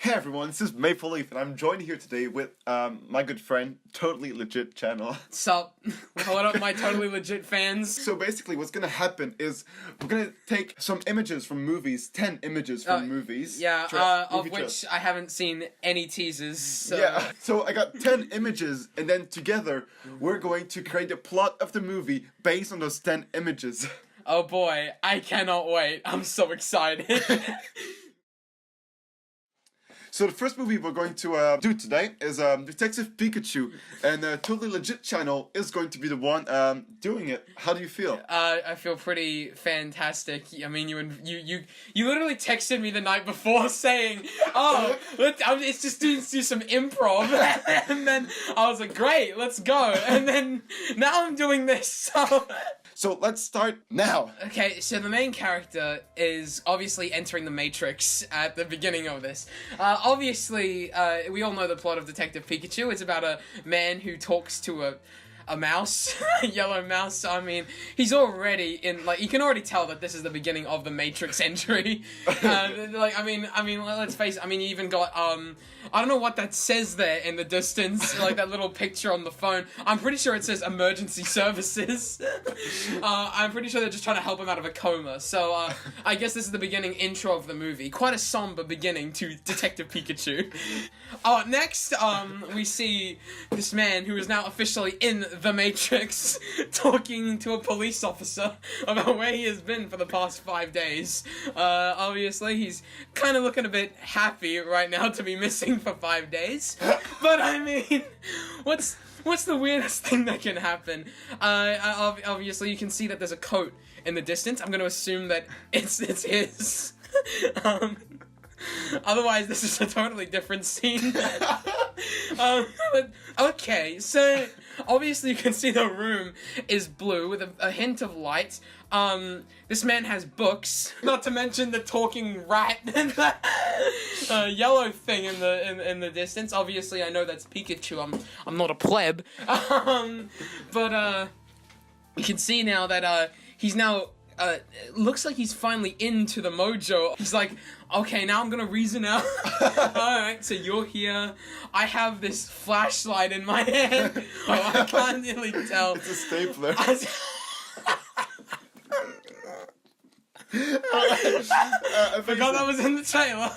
Hey everyone, this is Maple Leaf, and I'm joined here today with my good friend, Totally Legit Channel. Sup? What up, my Totally Legit fans? So basically, what's gonna happen is we're gonna take some images from movies, 10 images from movies. Yeah, of which I haven't seen any teasers. So. Yeah, so I got 10 images, and then together we're going to create a plot of the movie based on those 10 images. Oh boy, I cannot wait. I'm so excited. So the first movie we're going to do today is Detective Pikachu, and Totally Legit Channel is going to be the one doing it. How do you feel? I feel pretty fantastic. I mean, you literally texted me the night before saying, "Oh, let's just do some improv," and then I was like, "Great, let's go." And then now I'm doing this. So let's start now. Okay, so the main character is obviously entering the Matrix at the beginning of this. Obviously, we all know the plot of Detective Pikachu. It's about a man who talks to a mouse, a yellow mouse. I mean, he's already in, like, you can already tell that this is the beginning of the Matrix entry. I mean, let's face it, I mean, you even got, I don't know what that says there in the distance, like that little picture on the phone. I'm pretty sure it says emergency services. I'm pretty sure they're just trying to help him out of a coma. So, I guess this is the beginning intro of the movie. Quite a somber beginning to Detective Pikachu. Next, we see this man who is now officially in the Matrix talking to a police officer about where he has been for the past 5 days. Obviously, he's kind of looking a bit happy right now to be missing for 5 days. But I mean, what's the weirdest thing that can happen? Obviously, you can see that there's a coat in the distance. I'm going to assume that it's his. Otherwise, this is a totally different scene. Okay, so obviously you can see the room is blue with a hint of light. This man has books, not to mention the talking rat and the yellow thing in the distance. Obviously, I know that's Pikachu. I'm not a pleb. But you can see now that he's now. Looks like he's finally into the mojo. He's like, okay, now I'm gonna reason out. Alright, so you're here. I have this flashlight in my hand. Oh, I can't really tell. It's a stapler. I forgot that was in the trailer.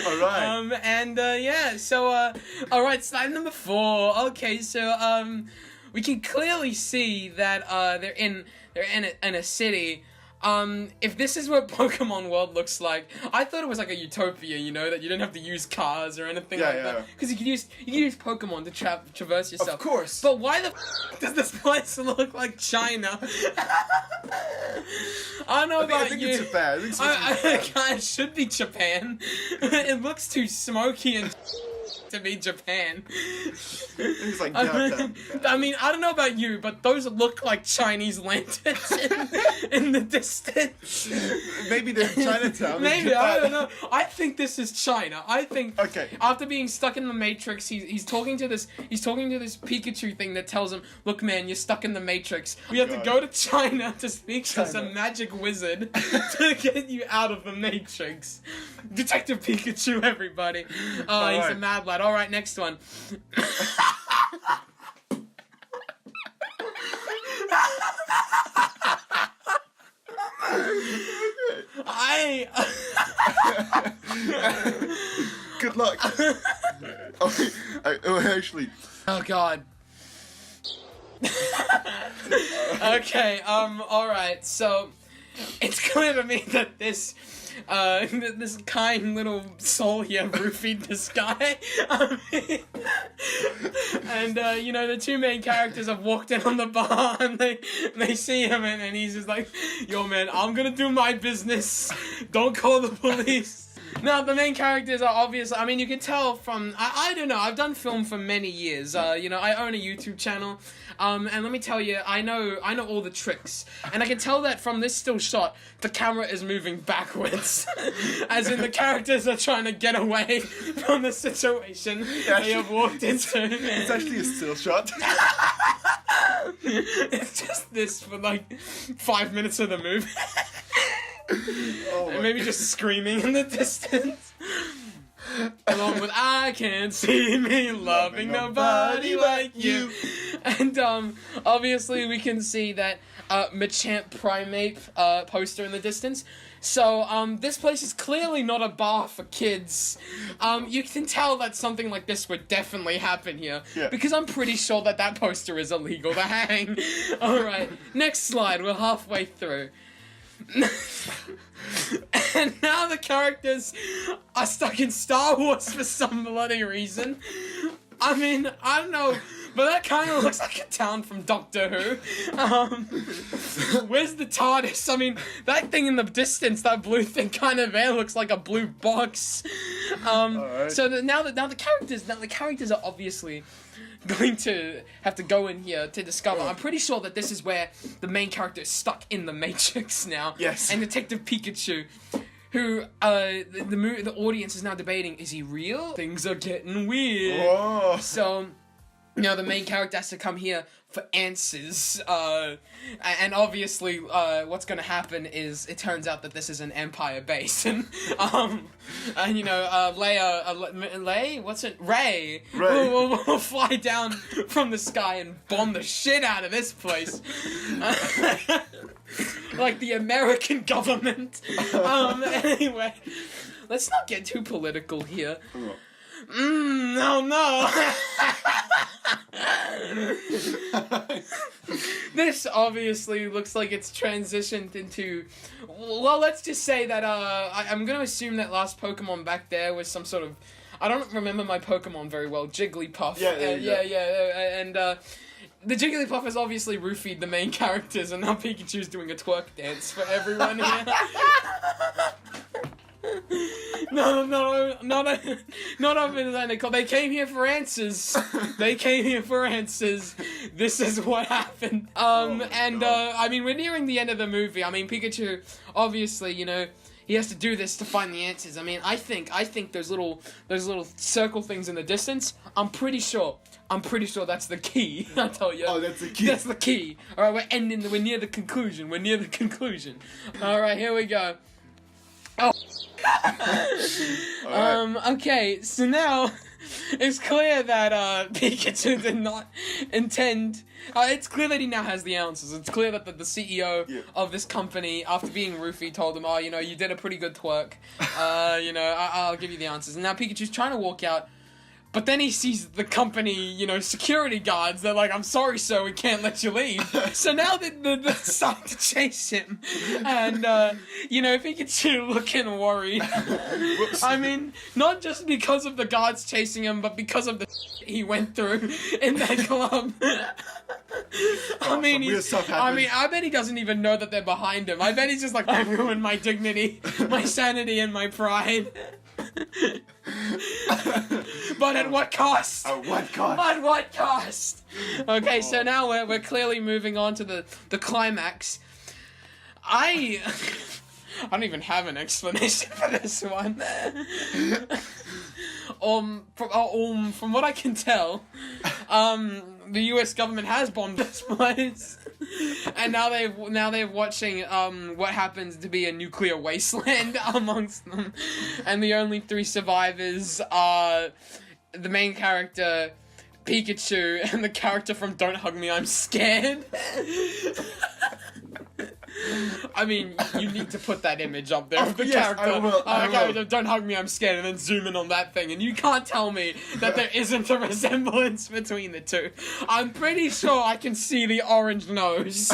Alright. Yeah, so, alright, slide number 4. Okay, so, we can clearly see that they're in a city. If this is what Pokemon World looks like, I thought it was like a utopia, you know, that you didn't have to use cars or anything that. Because you can use Pokemon to traverse yourself. Of course. But why the does this place look like China? I don't know about you. It's Japan. It should be Japan. It looks too smoky and to be Japan. It's like, I mean, I don't know about you, but those look like Chinese lanterns in the distance. Maybe they're Chinatown. Maybe, I don't know. I think this is China. I think okay. After being stuck in the Matrix, he's talking to this Pikachu thing that tells him, "Look, man, you're stuck in the Matrix. We have to go to China to speak to some magic wizard to get you out of the Matrix." Detective Pikachu, everybody. He's a mad lad. All right, next one. Good luck. Actually. Oh God. Okay. All right. So, it's clear to me that this kind little soul here roofied this guy. And you know, the two main characters have walked in on the bar and they see him and he's just like, "Yo man, I'm gonna do my business. Don't call the police." Now, the main characters are obvious. I mean, you can tell from, I don't know, I've done film for many years. You know, I own a YouTube channel. And let me tell you, I know all the tricks. And I can tell that from this still shot, the camera is moving backwards. As in, the characters are trying to get away from the situation they have walked into. It's actually a still shot. It's just this for like 5 minutes of the movie. Oh And maybe just screaming in the distance. Along with I can't see me loving nobody like you. And obviously we can see that Machamp Primate poster in the distance. So this place is clearly not a bar for kids. You can tell that something like this would definitely happen here. Yeah. Because I'm pretty sure that that poster is illegal to hang. Alright, next slide, we're halfway through. And now the characters are stuck in Star Wars for some bloody reason. I mean, I don't know, but that kind of looks like a town from Doctor Who. Where's the TARDIS? I mean, that thing in the distance, that blue thing kind of there looks like a blue box. Alright. So now the characters are obviously going to have to go in here to discover. I'm pretty sure that this is where the main character is stuck in the Matrix now. Yes. And Detective Pikachu, who the audience is now debating, is he real? Things are getting weird. Whoa. So, the main character has to come here for answers. And obviously, what's going to happen is it turns out that this is an Empire base, and Ray will fly down from the sky and bomb the shit out of this place. Like the American government. Anyway, let's not get too political here. No. This obviously looks like it's transitioned into... Well, let's just say that, I'm gonna assume that last Pokemon back there was some sort of... I don't remember my Pokemon very well. Jigglypuff. Yeah. And, the Jigglypuff has obviously roofied the main characters, and now Pikachu's doing a twerk dance for everyone here. Not identical. They came here for answers. This is what happened. I mean, we're nearing the end of the movie. I mean, Pikachu, obviously, he has to do this to find the answers. I mean, I think those little circle things in the distance, I'm pretty sure that's the key. I tell you. Oh, that's the key. That's the key. All right, we're near the conclusion. All right, here we go. Oh. Okay, so now it's clear that Pikachu did not intend. It's clear that he now has the answers. It's clear that the CEO of this company, after being roofied, told him, "Oh, you did a pretty good twerk. I'll give you the answers." And now Pikachu's trying to walk out. But then he sees the company, security guards. They're like, "I'm sorry, sir, we can't let you leave." So now they're starting to chase him. And, Pikachu looking worried. I mean, not just because of the guards chasing him, but because of the he went through in that club. I bet he doesn't even know that they're behind him. I bet he's just like, "I ruined my dignity, my sanity, and my pride." But at what cost? At what cost? At what cost? Okay, so now we're clearly moving on to the climax. I don't even have an explanation for this one. From what I can tell, the U.S. government has bombed this place, and now they're watching what happens to be a nuclear wasteland amongst them, and the only three survivors are the main character, Pikachu, and the character from Don't Hug Me, I'm Scared. I mean, you need to put that image up there of the character. I will. Don't Hug Me, I'm Scared, and then zoom in on that thing, and you can't tell me that there isn't a resemblance between the two. I'm pretty sure I can see the orange nose.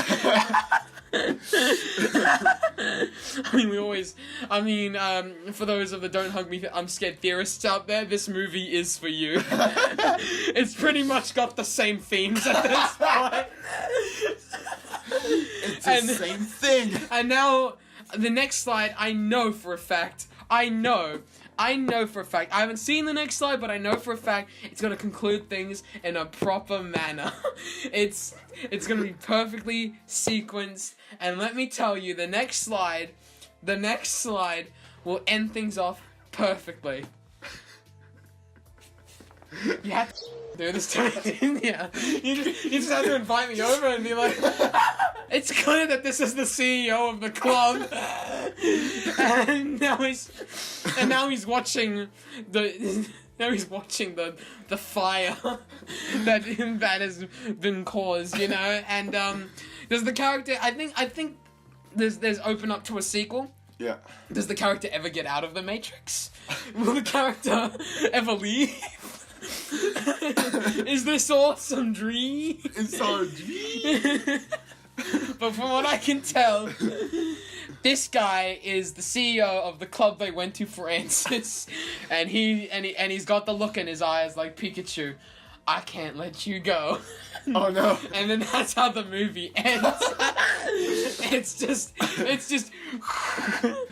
For those of the Don't Hug Me, I'm Scared theorists out there, this movie is for you. It's pretty much got the same themes at this point. It's the same thing. And now, the next slide, I know for a fact, I haven't seen the next slide, but I know for a fact it's going to conclude things in a proper manner. It's going to be perfectly sequenced, and let me tell you, the next slide will end things off perfectly. You have to do this to me, didn't you? You just have to invite me over and be like, it's clear that this is the CEO of the club, and now he's watching the. Now he's watching the fire that has been caused, you know. And does the character? I think there's open up to a sequel. Yeah. Does the character ever get out of the Matrix? Will the character ever leave? Is this all some dream? It's our dream. But from what I can tell, this guy is the CEO of the club they went to, Francis, and he's got the look in his eyes like Pikachu. I can't let you go. Oh no! And then that's how the movie ends. it's just,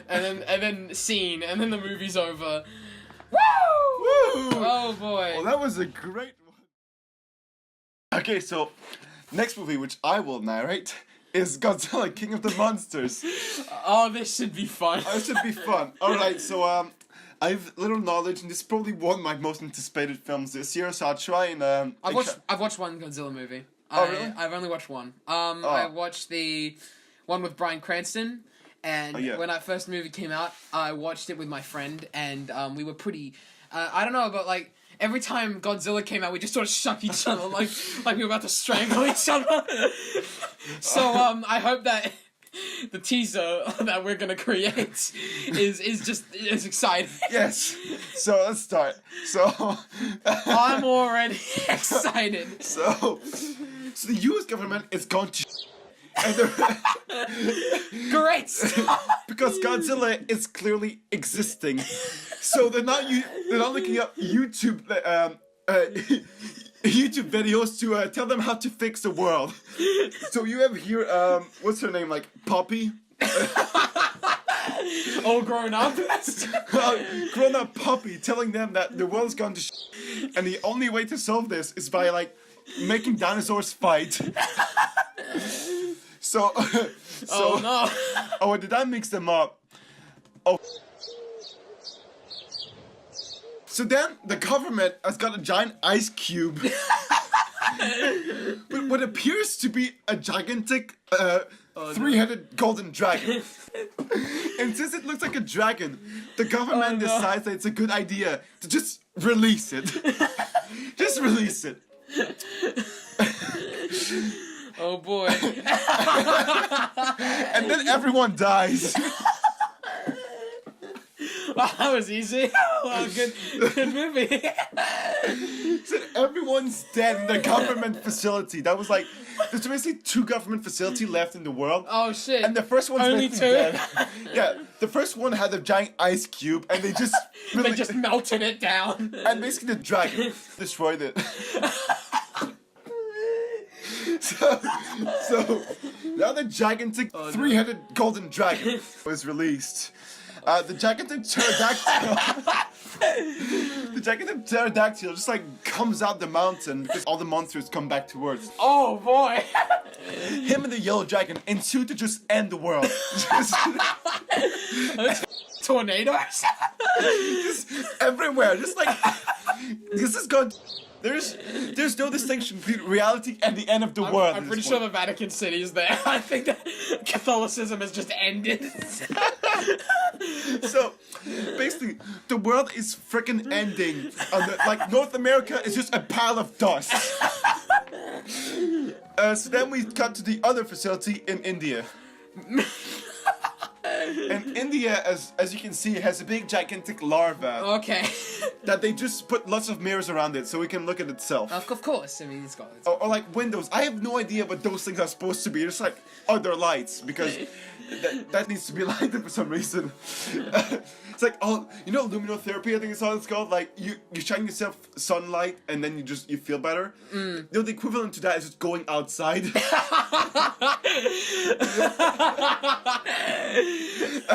and then scene, and then the movie's over. Woo! Woo! Oh boy! Well, that was a great one. Okay, so next movie, which I will narrate, is Godzilla, King of the Monsters. Oh, this should be fun. This should be fun. All right, so I have little knowledge, and this is probably one of my most anticipated films this year. So I'll try and I've watched one Godzilla movie. Oh, really? I've only watched one. I watched the one with Bryan Cranston, and when that first movie came out, I watched it with my friend, and we were pretty. I don't know, but like every time Godzilla came out, we just sort of shook each other like we were about to strangle each other. So I hope that the teaser that we're gonna create is exciting. Yes. So let's start. So I'm already excited. So the U.S. government is going to. And Great. because Godzilla is clearly existing, so they're not looking up YouTube YouTube videos to tell them how to fix the world. So you have here what's her name, like Poppy? All grown up. Grown up Poppy telling them that the world's gone to and the only way to solve this is by like making dinosaurs fight. So Oh no. Oh, did I mix them up? Oh. So then the government has got a giant ice cube with what appears to be a gigantic three-headed golden dragon. And since it looks like a dragon, the government decides that it's a good idea to just release it. Just release it. Oh boy. And then everyone dies. Wow, that was easy. Wow, good movie. So everyone's dead in the government facility. That was like, there's basically 2 government facilities left in the world. Oh shit. And the first one's only 2? Dead. Yeah, the first one had a giant ice cube, and they just they just melted it down. And basically the dragon destroyed it. So now the gigantic three-headed golden dragon was released. The gigantic pterodactyl just like comes out the mountain because all the monsters come back to Earth. Oh boy. Him and the yellow dragon ensue to just end the world. Tornadoes. Just everywhere. Just like this is going. There's no distinction between reality and the end of the world. I'm pretty sure the Vatican City is there. I think that Catholicism has just ended. So, basically, the world is freaking ending. Like, North America is just a pile of dust. So then we cut to the other facility in India. And India, as you can see, has a big gigantic larva. Okay. That they just put lots of mirrors around it so it can look at itself. Of course. I mean, it's got. Or like windows. I have no idea what those things are supposed to be. It's like, they're lights because that needs to be lighted for some reason. It's like, luminotherapy, I think it's all it's called. Like you shine yourself sunlight and then you feel better. The equivalent to that is just going outside.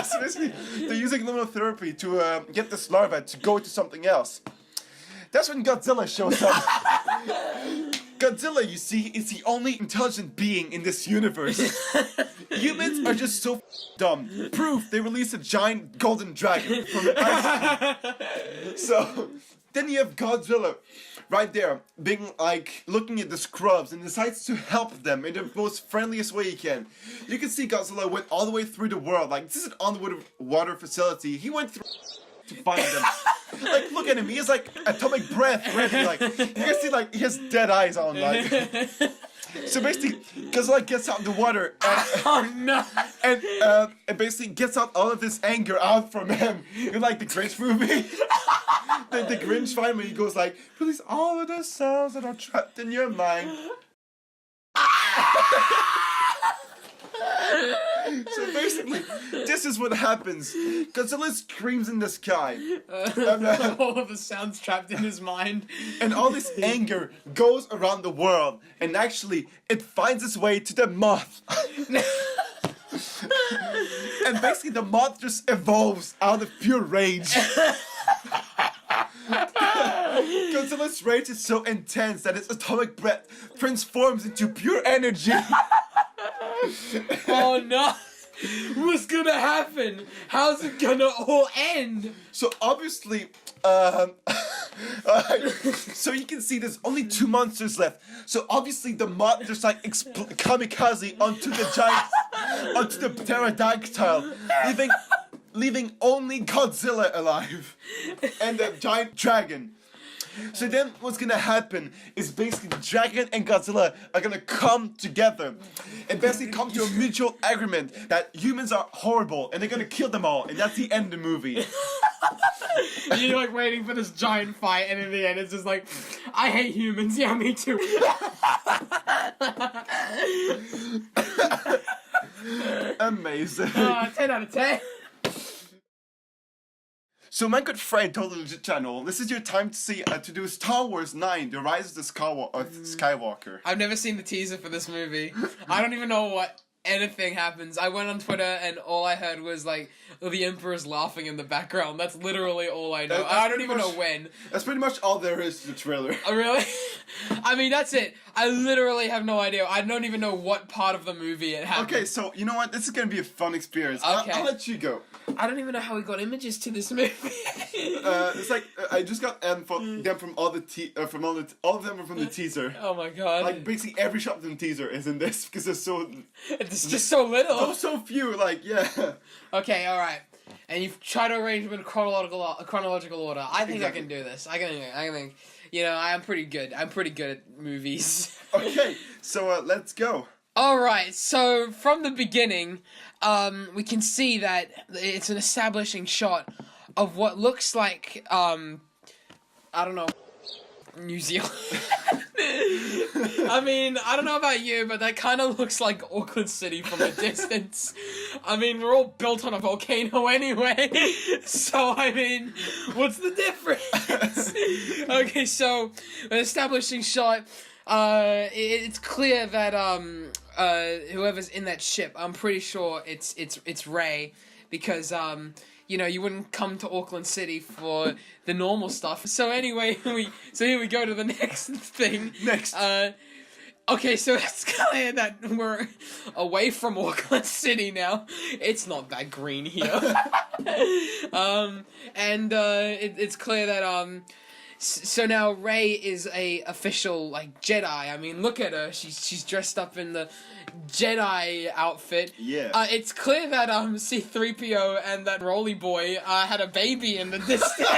So basically, they're using luminotherapy to get this larva to go to something else. That's when Godzilla shows up. Godzilla, you see, is the only intelligent being in this universe. Humans are just so dumb. Proof, they released a giant golden dragon from an ice cube. So, then you have Godzilla, right there, being like looking at the scrubs and decides to help them in the most friendliest way he can. You can see Godzilla went all the way through the world. Like, this is an underwater facility. He went through to find them. Like, look at him. He has like atomic breath ready. Like, you can see like he has dead eyes on. Like, so basically, Godzilla gets out of the water and, Oh no! and basically gets out all of this anger out from him. You like the Grinch movie? the Grinch fight when he goes like, release all of the sounds that are trapped in your mind. So basically, this is what happens. Godzilla screams in the sky. All of the sounds trapped in his mind. And all this anger goes around the world. And actually, it finds its way to the moth. And basically, the moth just evolves out of pure rage. Godzilla's rage is so intense that its atomic breath transforms into pure energy. Oh no! What's gonna happen? How's it gonna all end? So obviously, so you can see there's only 2 monsters left. So obviously the moth just like kamikaze onto the pterodactyl, leaving only Godzilla alive and the giant dragon. So then what's gonna happen is basically the dragon and Godzilla are gonna come together and basically come to a mutual agreement that humans are horrible and they're gonna kill them all, and that's the end of the movie. You're like waiting for this giant fight, and in the end it's just like, I hate humans, yeah, me too. Amazing. 10 out of 10. So my good friend, Totally Legit Channel, this is your time to see to do Star Wars 9: The Rise of the Skywalker. I've never seen the teaser for this movie. I don't even know what anything happens. I went on Twitter and all I heard was like, the Emperor's laughing in the background. That's literally all I know. I don't even know when. That's pretty much all there is to the trailer. Oh, really? I mean, that's it. I literally have no idea. I don't even know what part of the movie it happened. Okay, so you know what? This is gonna be a fun experience. Okay. I'll let you go. I don't even know how we got images to this movie. It's like I just got them from all the all of them are from the teaser. Oh my god! Like basically every shot in the teaser is in this because there's so. It's just so little. Oh, so few. Like yeah. Okay, all right. And you've tried to arrange them in chronological order. I think Exactly. I can do this. I can. You know, I'm pretty good. I'm pretty good at movies. Okay, so let's go. Alright, so from the beginning, we can see that it's an establishing shot of what looks like, I don't know, New Zealand. I mean, I don't know about you, but that kind of looks like Auckland City from a distance. I mean, we're all built on a volcano anyway, so I mean, what's the difference? Okay, so, an establishing shot, it's clear that, whoever's in that ship, I'm pretty sure it's Ray, because, you know, you wouldn't come to Auckland City for the normal stuff. So anyway, here we go to the next thing. Next. Okay, so it's clear that we're away from Auckland City now. It's not that green here. It's clear that, so now Rey is a official like Jedi. I mean, look at her. She's dressed up in the Jedi outfit. Yeah. It's clear that C-3PO and that Rolly boy had a baby in the distance.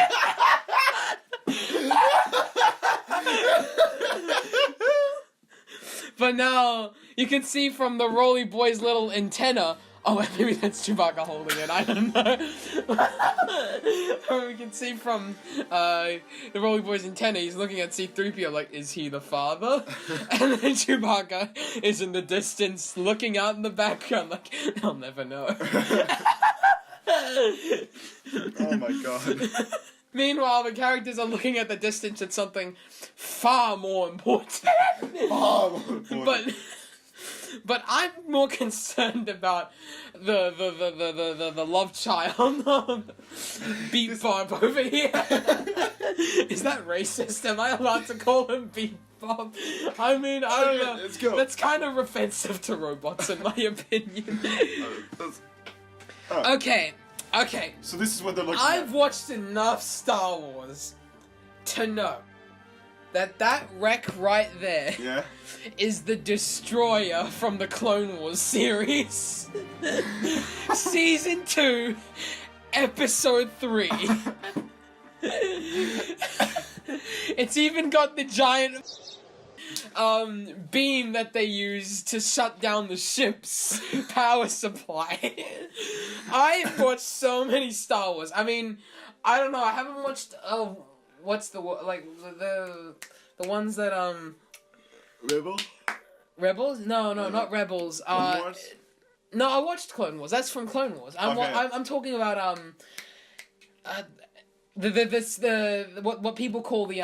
But now you can see from the Rolly boy's little antenna. Oh, maybe that's Chewbacca holding it. I don't know. Or we can see from the Rolly Boy's antenna, he's looking at C-3PO like, is he the father? And then Chewbacca is in the distance, looking out in the background like, I'll never know. Oh my god. Meanwhile, the characters are looking at the distance at something far more important. But I'm more concerned about the love child, Beat Bob over here. Is that racist? Am I allowed to call him Beat Bob? I mean, I don't know. Let's go. That's kind of offensive to robots, in my opinion. Okay. So this is what they're looking I've watched enough Star Wars to know that wreck right there Yeah. is the destroyer from the Clone Wars series. Season 2, Episode 3. It's even got the giant beam that they use to shut down the ship's power supply. I've watched so many Star Wars. I mean, I don't know, I haven't watched what's the the ones that Rebels? No, not Rebels. Clone Wars? No, I watched Clone Wars. That's from Clone Wars. I'm talking about what people call the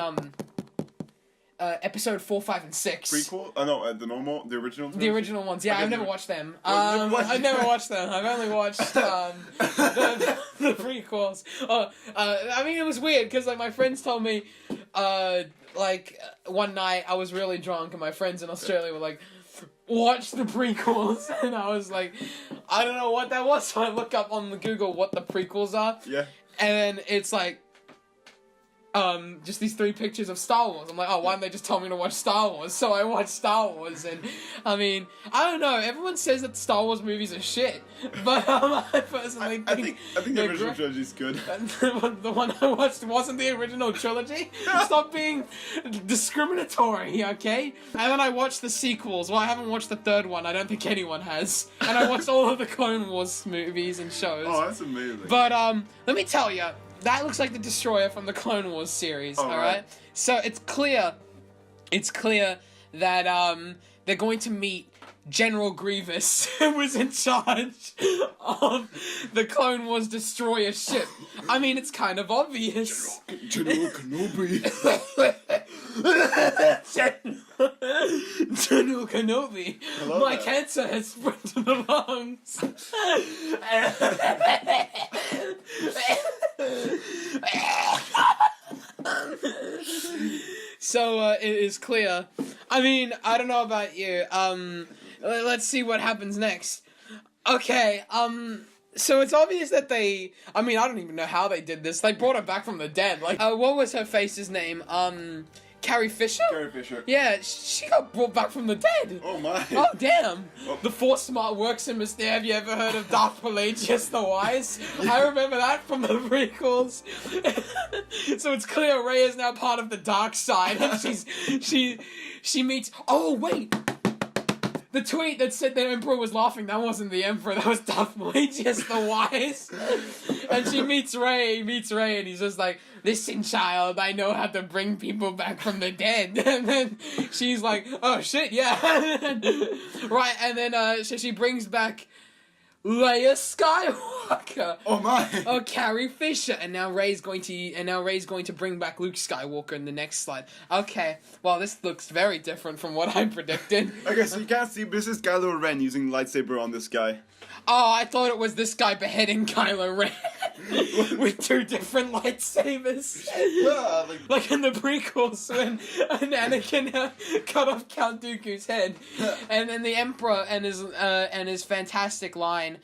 episode 4, 5, and 6. Prequel? Oh no, the original. The original ones. Yeah, Okay, I've never watched them. What? I've never watched them. I've only watched the prequels. I mean, it was weird because like my friends told me, one night I was really drunk and my friends in Australia were like, watch the prequels, and I was like, I don't know what that was. So I look up on the Google what the prequels are. Yeah. And then it's like, just these 3 pictures of Star Wars. I'm like, oh, why didn't they just tell me to watch Star Wars? So I watched Star Wars, and I mean, I don't know. Everyone says that Star Wars movies are shit, but I personally I think the original trilogy is good. the one I watched wasn't the original trilogy. Stop being discriminatory, okay? And then I watched the sequels. Well, I haven't watched the 3rd one. I don't think anyone has. And I watched all of the Clone Wars movies and shows. Oh, that's amazing. But let me tell you. That looks like the destroyer from the Clone Wars series, alright? So it's clear that they're going to meet General Grievous, who was in charge of the Clone Wars destroyer ship. I mean, it's kind of obvious. General Kenobi. General Kenobi. My cancer has spread to the lungs. So it is clear. I mean, I don't know about you. Let's see what happens next. Okay, so it's obvious that I mean, I don't even know how they did this. They brought her back from the dead. Like, what was her face's name? Carrie Fisher? Carrie Fisher. Yeah, she got brought back from the dead. Oh my. Oh, damn. Oh. The Force Smart works in Mystere. Have you ever heard of Darth Pelagius the Wise? I remember that from the prequels. So it's clear Rey is now part of the dark side, and she meets... Oh, wait! The tweet that said the Emperor was laughing, that wasn't the Emperor, that was Darth Pelagius the Wise. And she meets Rey, and he's just like, listen, child, I know how to bring people back from the dead. And then she's like, oh shit, yeah. Right, and then so she brings back Leia Skywalker. Oh my. Oh, Carrie Fisher, and now Rey's going to bring back Luke Skywalker in the next slide. Okay, well this looks very different from what I predicted. Okay, so you can't see, but this is Kylo Ren using lightsaber on this guy. Oh, I thought it was this guy beheading Kylo Ren with 2 different lightsabers. Yeah, like in the prequels when Anakin cut off Count Dooku's head, and then the Emperor and his fantastic line,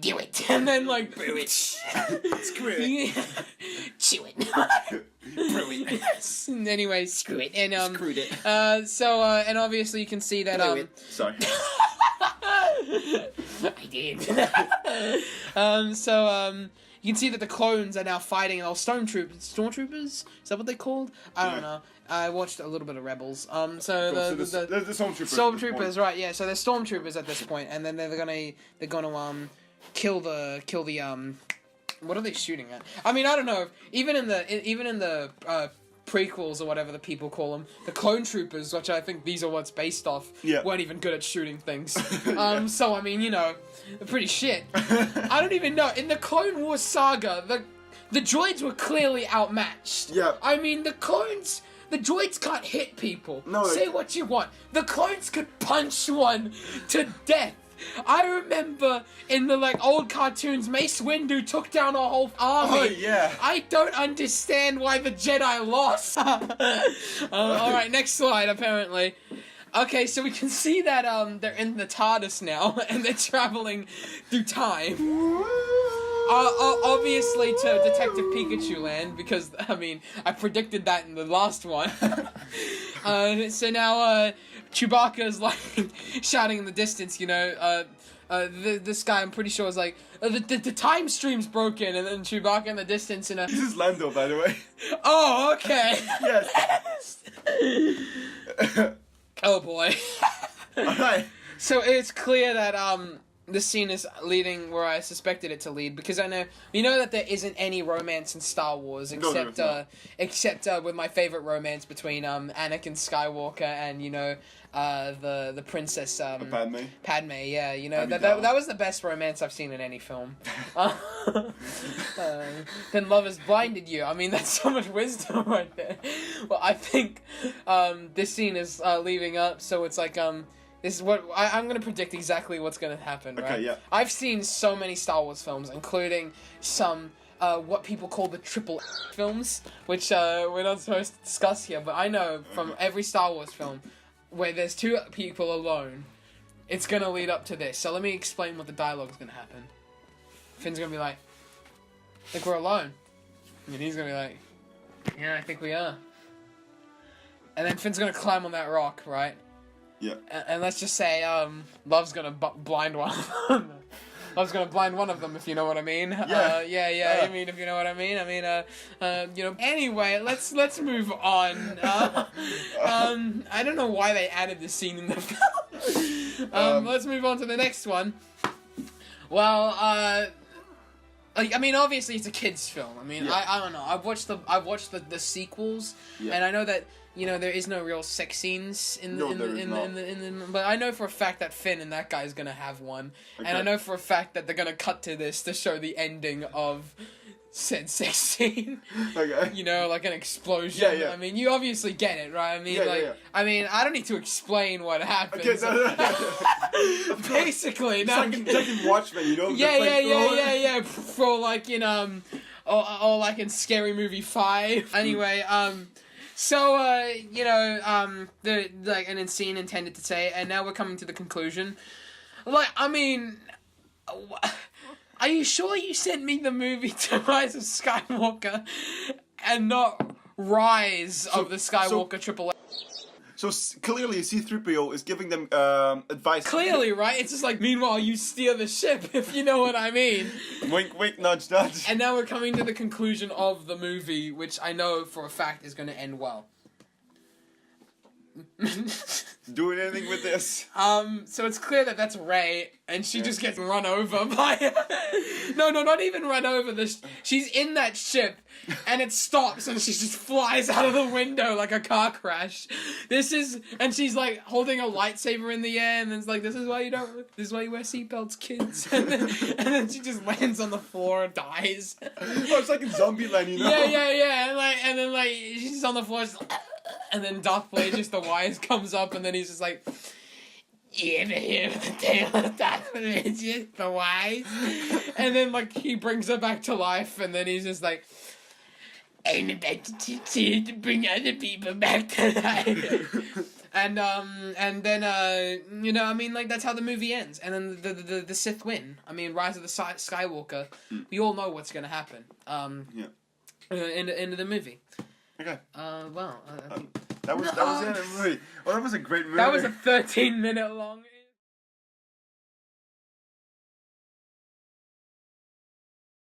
"Do it," and then like, "Brew it, screw it, chew it, brew it." Anyway, screw it, and screwed it. And obviously you can see that Sorry. I did. You can see that the clones are now fighting stormtroopers. Is that what they're called? I don't know. I watched a little bit of Rebels. The stormtroopers. Stormtroopers, right? Yeah. So they're stormtroopers at this point, and then they're gonna kill the what are they shooting at? I mean, I don't know. Even in the prequels or whatever the people call them, the clone troopers, which I think these are what's based off, weren't even good at shooting things. So I mean, they're pretty shit. I don't even know. In the Clone Wars saga, the droids were clearly outmatched. Yeah. I mean, the droids can't hit people. No. Say what you want. The clones could punch one to death. I remember in the old cartoons, Mace Windu took down a whole army. Oh yeah. I don't understand why the Jedi lost. All right, next slide. Apparently, okay, so we can see that they're in the TARDIS now and they're traveling through time. obviously to Detective Pikachu land, because, I mean, I predicted that in the last one. So now, Chewbacca's, like, shouting in the distance, you know, this guy, I'm pretty sure, is like, the time stream's broken, and then Chewbacca in the distance, and This is Lando, by the way. Oh, okay. Yes. Oh, boy. Alright. So it's clear that, the scene is leading where I suspected it to lead, because we know that there isn't any romance in Star Wars except with my favorite romance between Anakin Skywalker and the princess Padme, yeah, that was the best romance I've seen in any film. Then love has blinded you. I mean, that's so much wisdom right there. Well, I think this scene is leaving up, so it's like this is what I'm going to predict exactly what's going to happen, right? Okay, yeah. I've seen so many Star Wars films, including some what people call the triple films, which we're not supposed to discuss here, but I know from every Star Wars film where there's two people alone, it's going to lead up to this. So let me explain what the dialogue is going to happen. Finn's going to be like, I think we're alone. And he's going to be like, yeah, I think we are. And then Finn's going to climb on that rock, right? Yeah. And let's just say, Love's gonna blind one of them. Love's gonna blind one of them, if you know what I mean. Yeah. I mean, if you know what I mean. I mean, Anyway, let's move on. I don't know why they added this scene in the film. Let's move on to the next one. Well, I mean, obviously it's a kids' film. I mean, I don't know. I've watched the sequels, and I know that there is no real sex scenes in the but I know for a fact that Finn and that guy is gonna have one, and I know for a fact that they're gonna cut to this to show the ending of said sex scene. Okay. Like an explosion. Yeah. I mean, you obviously get it, right? I mean, I mean, I don't need to explain what happens. Okay, no. Basically, no. Second Watchmen, Yeah. For like or like in Scary Movie 5. Anyway, so the like an scene intended to say, and now we're coming to the conclusion. Like, I mean, are you sure you sent me the movie to Rise of Skywalker and not Rise of the Skywalker Triple A? So clearly C-3PO is giving them advice. Clearly, right? It's just like, meanwhile, you steer the ship, if you know what I mean. Wink, wink, nudge, nudge. And now we're coming to the conclusion of the movie, which I know for a fact is going to end well. Doing anything with this? So it's clear that that's Rey, and she just gets run over by... No, not even run over. She's in that ship, and it stops, and she just flies out of the window like a car crash. And she's like holding a lightsaber in the air, and then it's like, this is why you wear seatbelts, kids. And then she just lands on the floor and dies. Oh, it's like in Zombieland, Yeah. And then she's on the floor, and then Darth Plagueis the Wise comes up, and then he's just like, "You ever hear of the tale of Darth Plagueis the Wise?" And then he brings her back to life, and then he's just like, "I'm about to teach you to bring other people back to life." And then I mean, that's how the movie ends, and then the Sith win. I mean, Rise of the Skywalker. We all know what's gonna happen. Into the movie. Okay. I think that was the end of the movie. Well, that was a great movie. That was a 13-minute long.